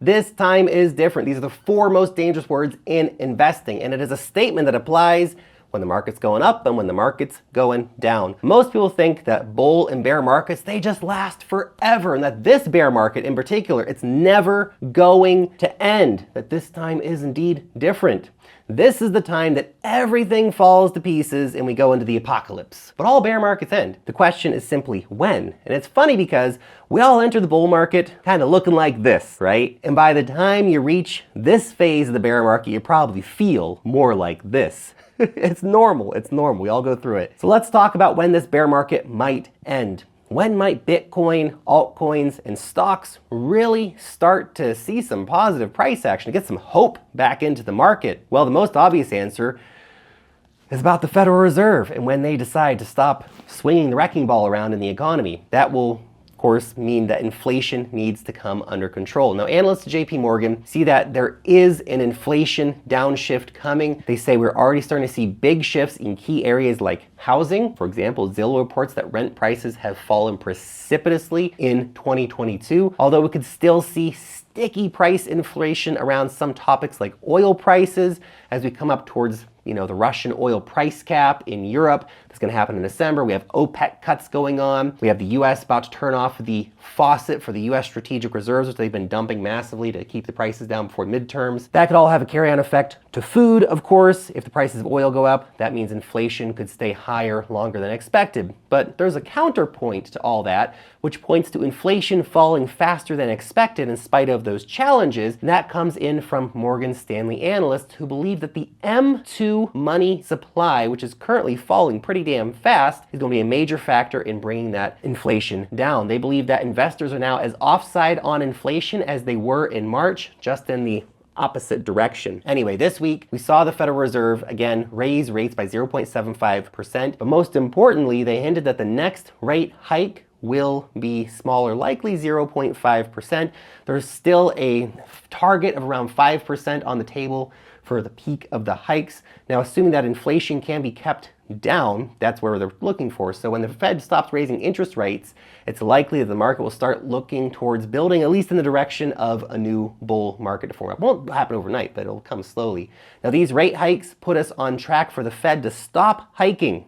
This time is different. These are the 4 most dangerous words in investing, and it is a statement that applies when the market's going up and when the market's going down. Most people think that bull and bear markets, they just last forever, and that this bear market in particular, it's never going to end, that this time is indeed different. This is the time that everything falls to pieces and we go into the apocalypse. But all bear markets end. The question is simply when. And it's funny because we all enter the bull market kind of looking like this, right? And by the time you reach this phase of the bear market, you probably feel more like this. It's normal. It's normal. We all go through it. So let's talk about when this bear market might end. When might Bitcoin, altcoins, and stocks really start to see some positive price action, to get some hope back into the market? Well, the most obvious answer is about the Federal Reserve and when they decide to stop swinging the wrecking ball around in the economy. That will, of course, mean that inflation needs to come under control. Now, analysts at JP Morgan see that there is an inflation downshift coming. They say we're already starting to see big shifts in key areas like housing. For example, Zillow reports that rent prices have fallen precipitously in 2022, although we could still see sticky price inflation around some topics like oil prices as we come up towards the Russian oil price cap in Europe. That's going to happen in December. We have OPEC cuts going on. We have the US about to turn off the faucet for the US strategic reserves, which they've been dumping massively to keep the prices down before midterms. That could all have a carry-on effect to food, of course. If the prices of oil go up, that means inflation could stay higher longer than expected. But there's a counterpoint to all that, which points to inflation falling faster than expected in spite of those challenges. And that comes in from Morgan Stanley analysts who believe that the M2 money supply, which is currently falling pretty damn fast, is going to be a major factor in bringing that inflation down. They believe that investors are now as offside on inflation as they were in March, just in the opposite direction. Anyway, this week we saw the Federal Reserve again raise rates by 0.75%, but most importantly, they hinted that the next rate hike will be smaller, likely 0.5%. There's still a target of around 5% on the table for the peak of the hikes. Now, assuming that inflation can be kept down, that's where they're looking for. So when the Fed stops raising interest rates, it's likely that the market will start looking towards building, at least in the direction of a new bull market to form. It won't happen overnight, but it'll come slowly. Now, these rate hikes put us on track for the Fed to stop hiking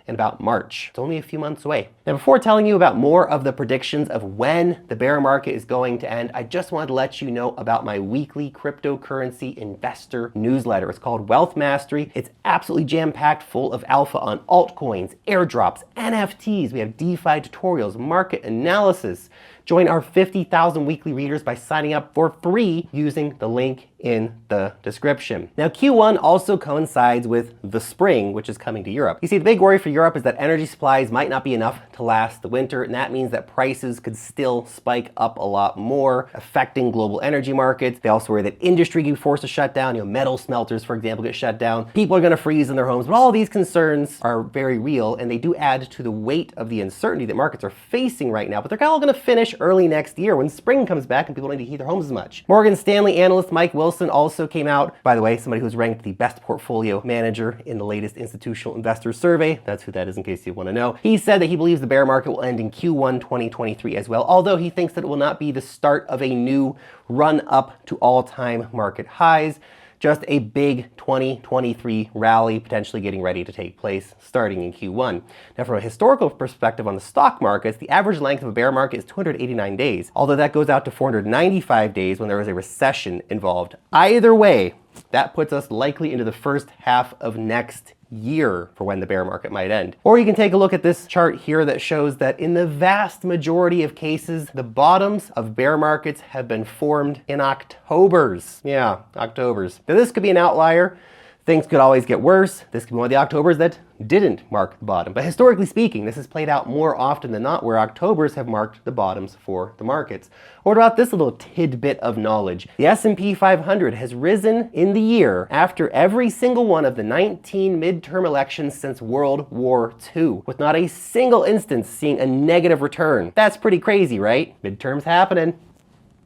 in about March. It's only a few months away. Now, before telling you about more of the predictions of when the bear market is going to end, I just wanted to let you know about my weekly cryptocurrency investor newsletter. It's called Wealth Mastery. It's absolutely jam-packed full of alpha on altcoins, airdrops, NFTs. We have DeFi tutorials, market analysis. Join our 50,000 weekly readers by signing up for free using the link in the description. Now, Q1 also coincides with the spring, which is coming to Europe. You see, the big worry for Europe is that energy supplies might not be enough to last the winter, and that means that prices could still spike up a lot more, affecting global energy markets. They also worry that industry could be forced to shut down. Metal smelters, for example, get shut down. People are going to freeze in their homes, but all of these concerns are very real, and they do add to the weight of the uncertainty that markets are facing right now, but they're all going to finish early next year when spring comes back and people don't need to heat their homes as much. Morgan Stanley analyst Mike Wilson also came out, by the way, somebody who's ranked the best portfolio manager in the latest institutional investor survey. That's who that is in case you want to know. He said that he believes the bear market will end in Q1 2023 as well, although he thinks that it will not be the start of a new run up to all-time market highs. Just a big 2023 rally potentially getting ready to take place starting in Q1. Now, from a historical perspective on the stock markets, the average length of a bear market is 289 days, although that goes out to 495 days when there was a recession involved. Either way, that puts us likely into the first half of next year for when the bear market might end. Or you can take a look at this chart here that shows that in the vast majority of cases, the bottoms of bear markets have been formed in Octobers. Yeah, Octobers. Now, this could be an outlier. Things could always get worse. This could be one of the Octobers that didn't mark the bottom. But historically speaking, this has played out more often than not where Octobers have marked the bottoms for the markets. What about this little tidbit of knowledge? The S&P 500 has risen in the year after every single one of the 19 midterm elections since World War II, with not a single instance seeing a negative return. That's pretty crazy, right? Midterms happening.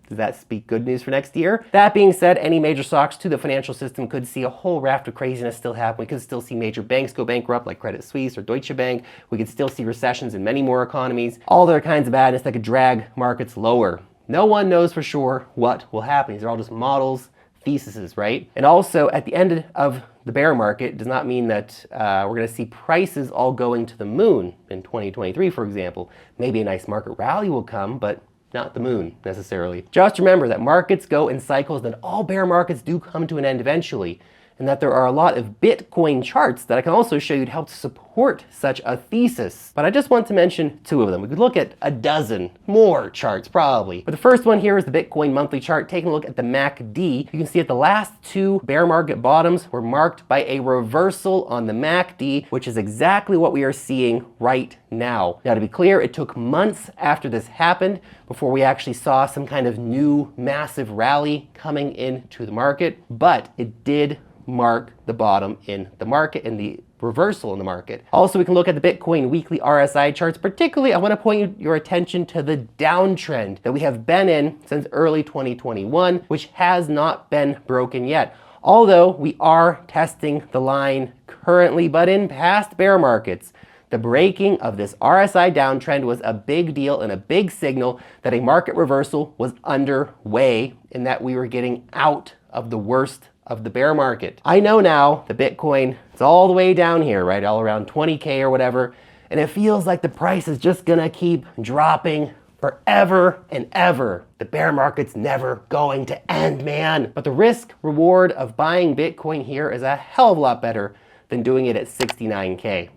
Does that speak good news for next year? That being said, any major shocks to the financial system could see a whole raft of craziness still happen. We could still see major banks go bankrupt like Credit Suisse or Deutsche Bank. We could still see recessions in many more economies. All other kinds of badness that could drag markets lower. No one knows for sure what will happen. These are all just models, theses, right? And also, at the end of the bear market does not mean that we're going to see prices all going to the moon in 2023, for example. Maybe a nice market rally will come, but not the moon necessarily. Just remember that markets go in cycles, that all bear markets do come to an end eventually, and that there are a lot of Bitcoin charts that I can also show you to help support such a thesis. But I just want to mention 2 of them. We could look at a dozen more charts probably. But the first one here is the Bitcoin monthly chart. Taking a look at the MACD, you can see that the last 2 bear market bottoms were marked by a reversal on the MACD, which is exactly what we are seeing right now. Now, to be clear, it took months after this happened before we actually saw some kind of new massive rally coming into the market, but it did mark the bottom in the market and the reversal in the market. Also, we can look at the Bitcoin weekly RSI charts. Particularly, I want to point your attention to the downtrend that we have been in since early 2021, which has not been broken yet. Although we are testing the line currently, but in past bear markets, the breaking of this RSI downtrend was a big deal and a big signal that a market reversal was underway and that we were getting out of the worst of the bear market. I know now the Bitcoin is all the way down here, right? All around 20K or whatever. And it feels like the price is just gonna keep dropping forever and ever. The bear market's never going to end, man. But the risk reward of buying Bitcoin here is a hell of a lot better than doing it at 69K.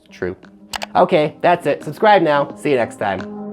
It's true. Okay, that's it. Subscribe now. See you next time.